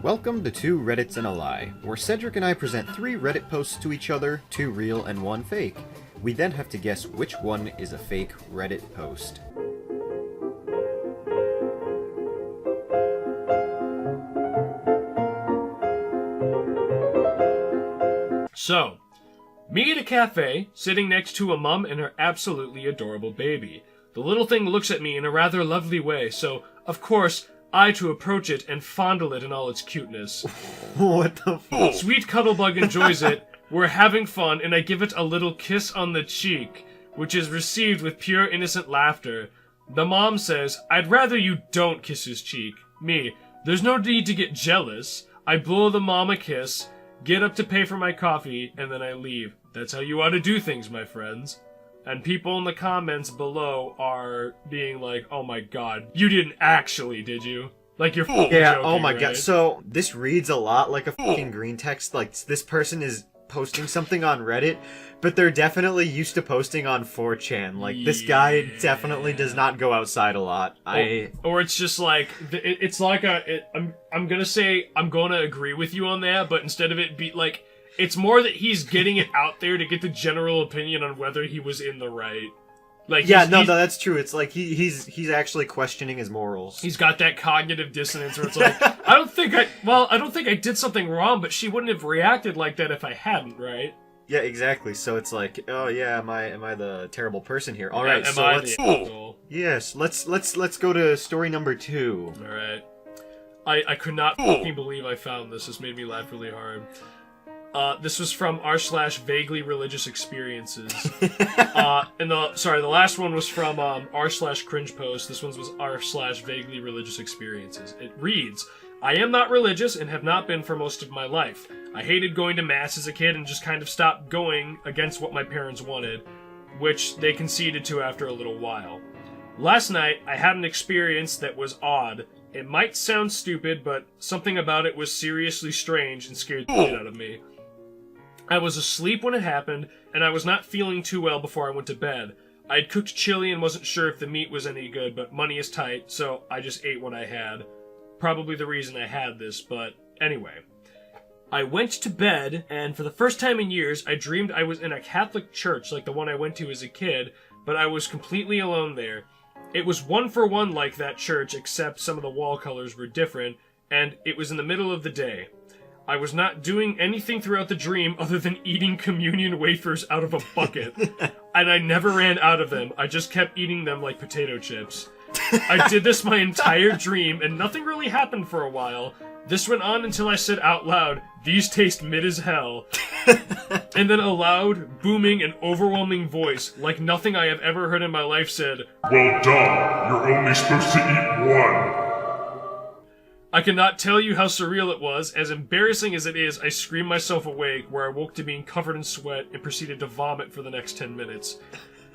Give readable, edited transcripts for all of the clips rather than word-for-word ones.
Welcome to Two Reddits and a Lie, where Cedric and I present 3 Reddit posts to each other, 2 real and 1 fake. We then have to guess which one is a fake Reddit post. So, me at a cafe, sitting next to a mum and her absolutely adorable baby. The little thing looks at me in a rather lovely way, so, of course, I to approach it and fondle it in all its cuteness. What the fuck? Sweet Cuddlebug enjoys it, we're having fun, and I give it a little kiss on the cheek, which is received with pure innocent laughter. The mom says, "I'd rather you don't kiss his cheek." Me, "There's no need to get jealous." I blow the mom a kiss, get up to pay for my coffee, and then I leave. That's how you ought to do things, my friends. And people in the comments below are being like, "Oh my god, you didn't actually, did you?" Like you're fucking Yeah, joking, oh my right? god. So, this reads a lot like a fucking green text. Like, this person is posting something on Reddit, but they're definitely used to posting on 4chan. Like, this guy definitely does not go outside a lot. Or it's just like, it's like I'm gonna say, I'm gonna agree with you on that, but instead of it be like, it's more that he's getting it out there to get the general opinion on whether he was in the right. Like, yeah, no, that's true. It's like he's actually questioning his morals. He's got that cognitive dissonance where it's like, I don't think I did something wrong, but she wouldn't have reacted like that if I hadn't, right? Yeah, exactly. So it's like, oh yeah, am I the terrible person here? All right, Am so I let's the asshole? yes, let's go to story number 2. All right. I could not fucking believe I found this. This made me laugh really hard. This was from r/vaguely religious experiences. And the last one was from r/cringe post. This one was r/vaguely religious experiences. It reads, "I am not religious and have not been for most of my life. I hated going to mass as a kid and just kind of stopped going against what my parents wanted, which they conceded to after a little while. Last night, I had an experience that was odd. It might sound stupid, but something about it was seriously strange and scared the shit out of me. I was asleep when it happened, and I was not feeling too well before I went to bed. I had cooked chili and wasn't sure if the meat was any good, but money is tight, so I just ate what I had. Probably the reason I had this, but anyway. I went to bed, and for the first time in years, I dreamed I was in a Catholic church like the one I went to as a kid, but I was completely alone there. It was one for one like that church, except some of the wall colors were different, and it was in the middle of the day. I was not doing anything throughout the dream other than eating communion wafers out of a bucket. And I never ran out of them. I just kept eating them like potato chips. I did this my entire dream, and nothing really happened for a while. This went on until I said out loud, 'These taste mid as hell.' And then a loud, booming, and overwhelming voice, like nothing I have ever heard in my life, said, 'Well done, you're only supposed to eat one.' I cannot tell you how surreal it was. As embarrassing as it is, I screamed myself awake, where I woke to being covered in sweat and proceeded to vomit for the next 10 minutes.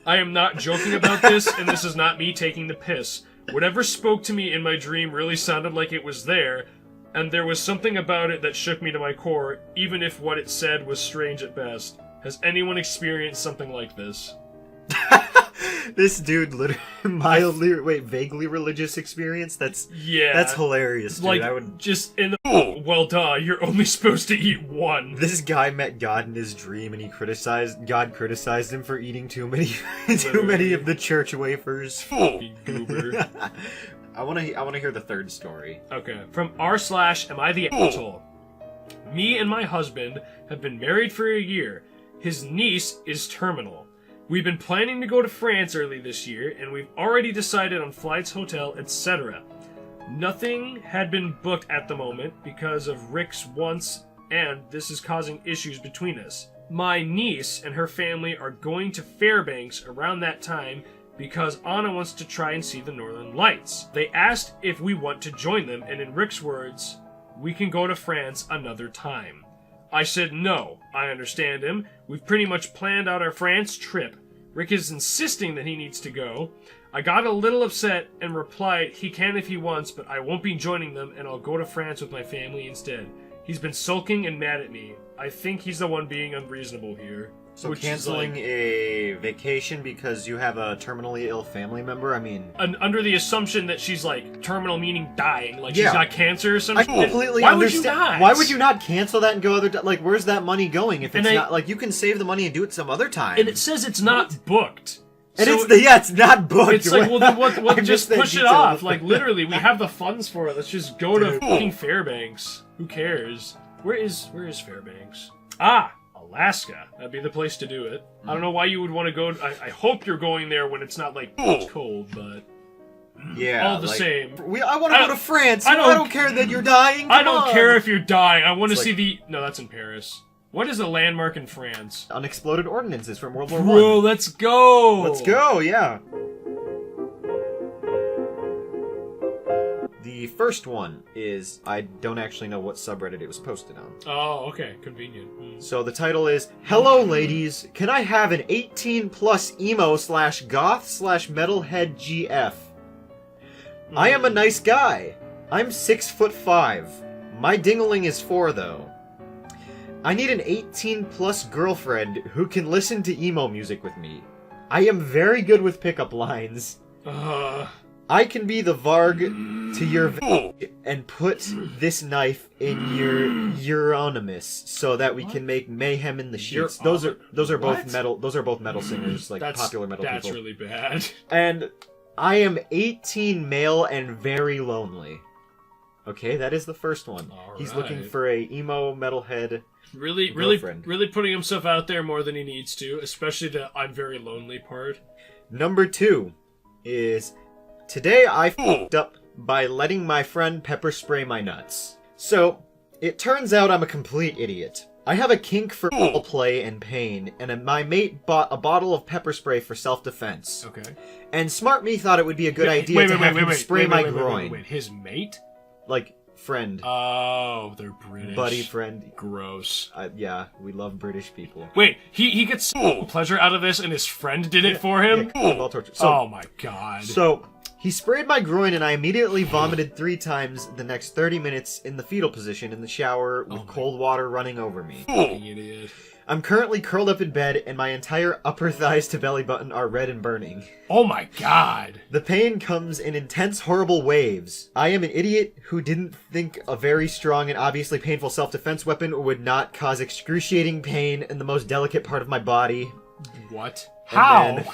I am not joking about this, and this is not me taking the piss. Whatever spoke to me in my dream really sounded like it was there, and there was something about it that shook me to my core, even if what it said was strange at best. Has anyone experienced something like this?" This dude literally vaguely religious experience? That's hilarious, dude. Like, I would just in the, "Well, duh, you're only supposed to eat one." This guy met God in his dream, and God criticized him for eating too many of the church wafers. Fucking goober. I want to hear the third story. Okay, from r/am I the asshole? Me and my husband have been married for a year. His niece is terminal. We've been planning to go to France early this year, and we've already decided on flights, hotel, etc. Nothing had been booked at the moment because of Rick's wants, and this is causing issues between us. My niece and her family are going to Fairbanks around that time because Anna wants to try and see the Northern Lights. They asked if we want to join them, and in Rick's words, "We can go to France another time." I said no. I understand him. We've pretty much planned out our France trip. Rick is insisting that he needs to go. I got a little upset and replied he can if he wants, but I won't be joining them, and I'll go to France with my family instead. He's been sulking and mad at me. I think he's the one being unreasonable here. So which is canceling like, a vacation because you have a terminally ill family member? I mean... under the assumption that she's, like, terminal meaning dying. Like, Yeah. she's got cancer or I something. completely Why understand. would you not? Why would you not cancel that and go other... Like, where's that money going if And it's I- not... Like, you can save the money and do it some other time. And it says it's not booked. And So it's not booked. It's like, well, then what I just missed that push it detail. off. Like, literally, we have the funds for it. Let's just go to fucking Fairbanks. Who cares? Where is Fairbanks? Ah! Alaska. That'd be the place to do it. I don't know why you would want to go... I hope you're going there when it's not, like, cold, but... Yeah, all the like, same. I want to go to France. I I don't- don't care that you're dying. I Come don't on. care if you're dying. I want to It's see like- the... No, that's in Paris. What is a landmark in France? Unexploded ordinances from World War Bro, One. let's go! Let's go, yeah. The first one is, I don't actually know what subreddit it was posted on. Oh, okay. Convenient. So the title is, Hello ladies, can I have an 18 plus emo / goth / metalhead GF? I am a nice guy. I'm 6'5". My dingling is 4 though. I need an 18 plus girlfriend who can listen to emo music with me. I am very good with pickup lines. I can be the Varg to your and put this knife in your Euronymous so that we can make mayhem in the sheets. Those are both What? metal. Those are both metal singers, like popular metal That's people. really bad. And I am 18, male, and very lonely. Okay, that is the first one. He's looking Alright. for a emo metalhead. Really Girlfriend. putting himself out there more than he needs to, especially the I'm very lonely part. Number 2 is, today I f***ed up by letting my friend pepper spray my nuts. So, it turns out I'm a complete idiot. I have a kink for play and pain, and my mate bought a bottle of pepper spray for self-defense. Okay. And smart me thought it would be a good idea to have him spray my groin. Wait, his mate? Like, friend. Oh, they're British. Buddy, friend. Gross. Yeah, we love British people. Wait, he gets pleasure out of this and his friend did it for him? Yeah, all torture. So, Oh my god. So, he sprayed my groin and I immediately vomited 3 times the next 30 minutes in the fetal position in the shower with cold water running over me. Fucking idiot. I'm currently curled up in bed and my entire upper thighs to belly button are red and burning. Oh my god. The pain comes in intense, horrible waves. I am an idiot who didn't think a very strong and obviously painful self-defense weapon would not cause excruciating pain in the most delicate part of my body. What? And How? then,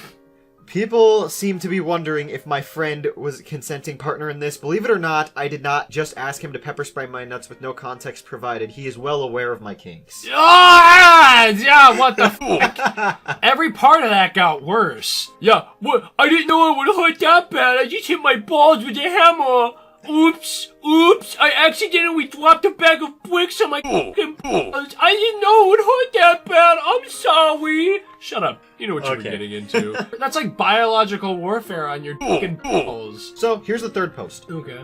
people seem to be wondering if my friend was a consenting partner in this. Believe it or not, I did not just ask him to pepper spray my nuts with no context provided. He is well aware of my kinks. Yeah, what the fuck? Every part of that got worse. Yeah, what? I didn't know it would hurt that bad. I just hit my balls with a hammer. Oops, I accidentally dropped a bag of bricks on my fucking balls. I didn't know it would hurt that bad. I'm sorry. Shut up. You know what you were Okay. getting into. That's like biological warfare on your fucking balls. So, here's the third post. Okay.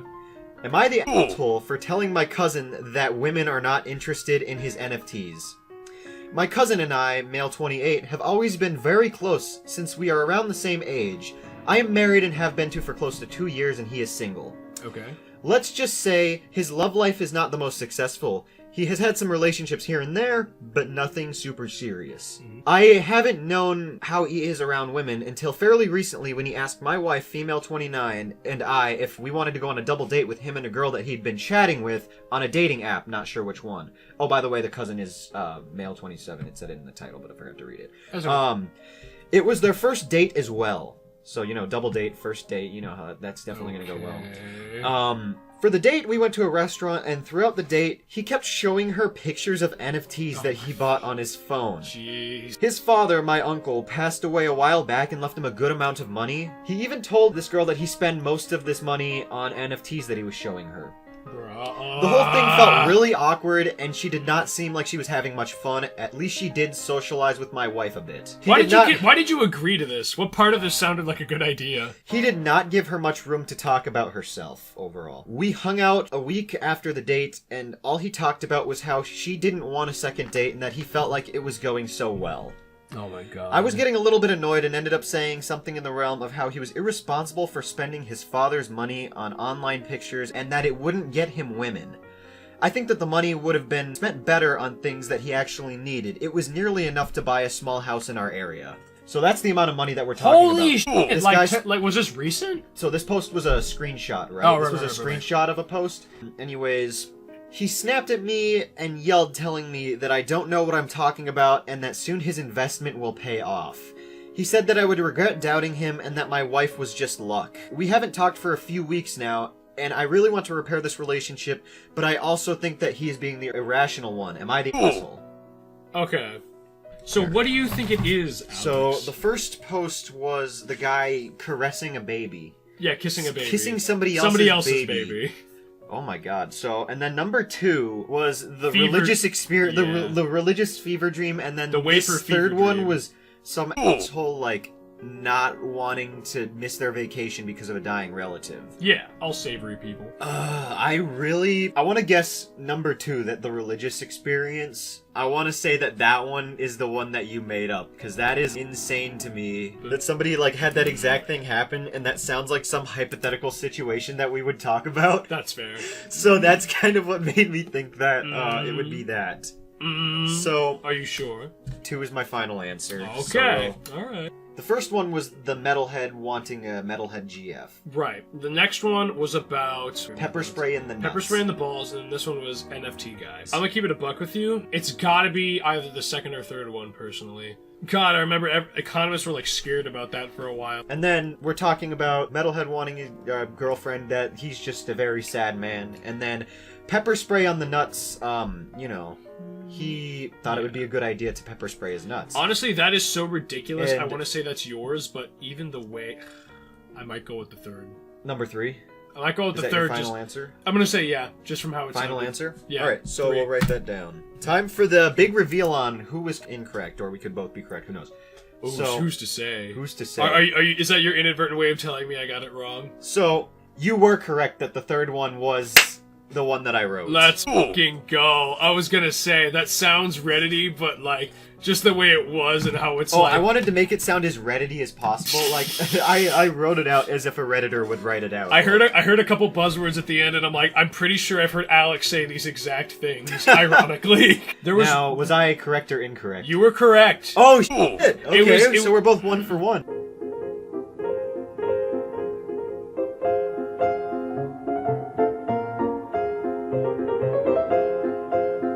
Am I the asshole for telling my cousin that women are not interested in his NFTs? My cousin and I, male 28, have always been very close since we are around the same age. I am married and have been to for close to 2 years and he is single. Okay. Let's just say his love life is not the most successful. He has had some relationships here and there, but nothing super serious. I haven't known how he is around women until fairly recently when he asked my wife, female 29, and I if we wanted to go on a double date with him and a girl that he'd been chatting with on a dating app, not sure which one. Oh, by the way, the cousin is male 27. It said it in the title, but I forgot to read it. That's okay. It was their first date as well. So, you know, double date, first date, you know how that's definitely going to go well. For the date, we went to a restaurant, and throughout the date, he kept showing her pictures of NFTs that he bought on his phone. Jeez. His father, my uncle, passed away a while back and left him a good amount of money. He even told this girl that he spent most of this money on NFTs that he was showing her. The whole thing felt really awkward, and she did not seem like she was having much fun. At least she did socialize with my wife a bit. Why did you agree to this? What part of this sounded like a good idea? He did not give her much room to talk about herself, overall. We hung out a week after the date, and all he talked about was how she didn't want a second date and that he felt like it was going so well. Oh my god. I was getting a little bit annoyed and ended up saying something in the realm of how he was irresponsible for spending his father's money on online pictures and that it wouldn't get him women. I think that the money would have been spent better on things that he actually needed. It was nearly enough to buy a small house in our area. So that's the amount of money that we're talking about. Holy shit! This Like, guy's- was this recent? So this post was a screenshot, right? Oh, This right, was a right. screenshot of a post. Anyways, he snapped at me and yelled, telling me that I don't know what I'm talking about and that soon his investment will pay off. He said that I would regret doubting him and that my wife was just luck. We haven't talked for a few weeks now, and I really want to repair this relationship, but I also think that he is being the irrational one. Am I the asshole? Okay. So what do you think it is, Alex? So the first post was the guy caressing a baby. Yeah, kissing a baby. Kissing somebody else's baby. Oh my god. So, and then number 2 was the Fever- religious experience, yeah. the religious fever dream, and then The wafer this fever third one dream. was some asshole, like, not wanting to miss their vacation because of a dying relative. Yeah, all savory people. I want to guess number 2, that the religious experience. I want to say that one is the one that you made up, because that is insane to me. That somebody, like, had that exact thing happen, and that sounds like some hypothetical situation that we would talk about. That's fair. So that's kind of what made me think that it would be that. So, Are you sure? 2 is my final answer. Okay. So, Alright. the first one was the metalhead wanting a metalhead GF. Right. The next one was about... Pepper spray in the nuts. Pepper spray in the balls, and this one was NFT guys. I'm gonna keep it a buck with you. It's gotta be either the second or third one, personally. God, I remember economists were, like, scared about that for a while. And then we're talking about metalhead wanting a girlfriend that he's just a very sad man. And then pepper spray on the nuts, he thought it would be a good idea to pepper spray his nuts. Honestly, that is so ridiculous. And- I want to say that's yours, but even the way... I might go with the third. Number 3. I might go with Is the that your third. final answer? I'm gonna say yeah, just from how it's Final answer? Yeah. Alright, so 3. we'll write that down. Time for the big reveal on who was incorrect, or we could both be correct, who knows. Ooh, So, who's to say? who's to say? Are you, is that your inadvertent way of telling me I got it wrong? So, you were correct that the third one was the one that I wrote. Let's fucking go. I was gonna say, that sounds Reddity, but, like, just the way it was and how it's Oh, like... I wanted to make it sound as Reddity as possible. Like, I wrote it out as if a Redditor would write it out. I heard a couple buzzwords at the end, and I'm like, I'm pretty sure I've heard Alex say these exact things, ironically. There was... Now, was I correct or incorrect? You were correct. Oh, shit! Okay, It so we're both 1 for 1.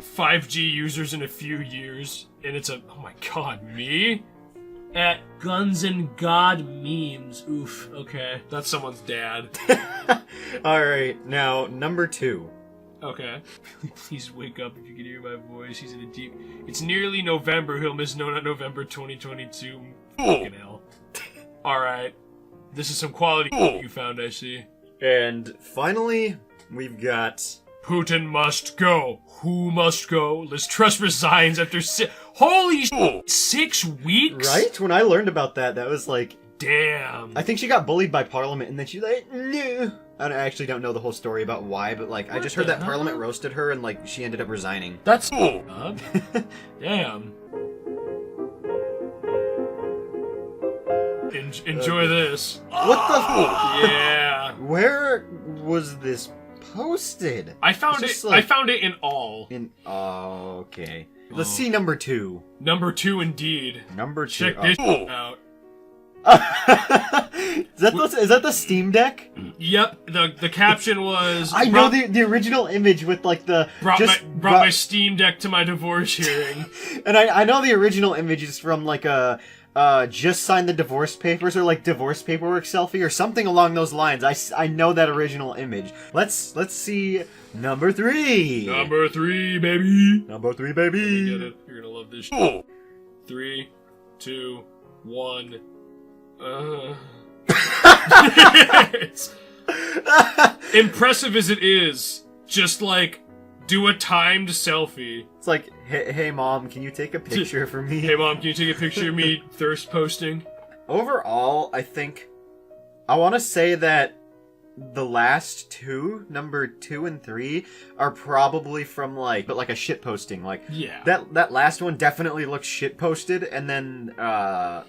5G users in a few years, and it's a... Oh my god, me? At Guns and God Memes. Oof, okay. That's someone's dad. Alright, now, number 2. Okay. Please wake up if you can hear my voice. He's in a deep... It's nearly November. He'll miss No Nut November 2022. Fucking hell. Alright. This is some quality you found, I see. And finally, we've got... Putin must go. Who must go? Liz Truss resigns after Holy shit! 6 weeks? Right? When I learned about that, that was like... Damn. I think she got bullied by Parliament, and then she's like, no. I actually don't know the whole story about why, but like, I just heard that Parliament roasted her, and like, she ended up resigning. That's damn. Enjoy this. What the f- Yeah. Where was this posted? I found It's it. just like- I found it in all. Oh, okay. Let's see number 2. Number 2, indeed. Number 2. Check this out. Is that the Steam Deck? Yep. The caption was. I know the original image with like the Brought my Steam Deck to my divorce hearing. And I know the original image is from like a just signed the divorce papers or like divorce paperwork selfie or something along those lines. I know that original image. Let's see number 3. Number 3, baby. Number 3, You baby. get it. You're gonna love this shit. 3, 2, 1. It's impressive as it is, just like do a timed selfie. It's like, hey mom, can you take a picture for me? Hey mom, can you take a picture of me thirst posting? Overall, I think I want to say that the last 2, number 2 and 3, are probably from like a shit posting. Like Yeah. that last one definitely looks shit posted, and then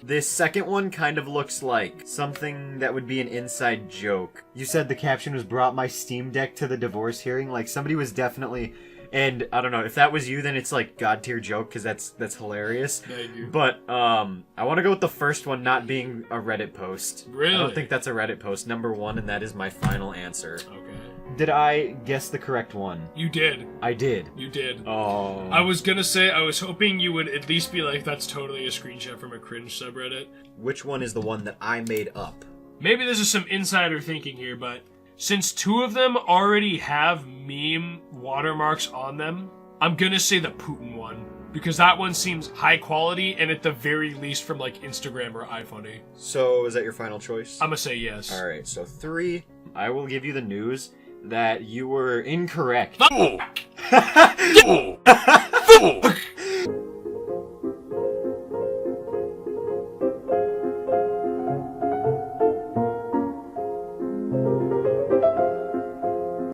this second one kind of looks like something that would be an inside joke. You said the caption was brought my Steam Deck to the divorce hearing. Like somebody was definitely And I don't know, if that was you, then it's like god tier joke, because that's hilarious. Thank you. But I want to go with the first one not being a Reddit post. Really? I don't think that's a Reddit post. Number 1, and that is my final answer. Okay. Did I guess the correct one? You did. I did. You did. Oh. I was gonna say, I was hoping you would at least be like, that's totally a screenshot from a cringe subreddit. Which one is the one that I made up? Maybe this is some insider thinking here, but since 2 of them already have meme watermarks on them, I'm gonna say the Putin one. Because that one seems high quality, and at the very least from like Instagram or iFunny. So, is that your final choice? I'm gonna say yes. Alright, so 3, I will give you the news that you were incorrect.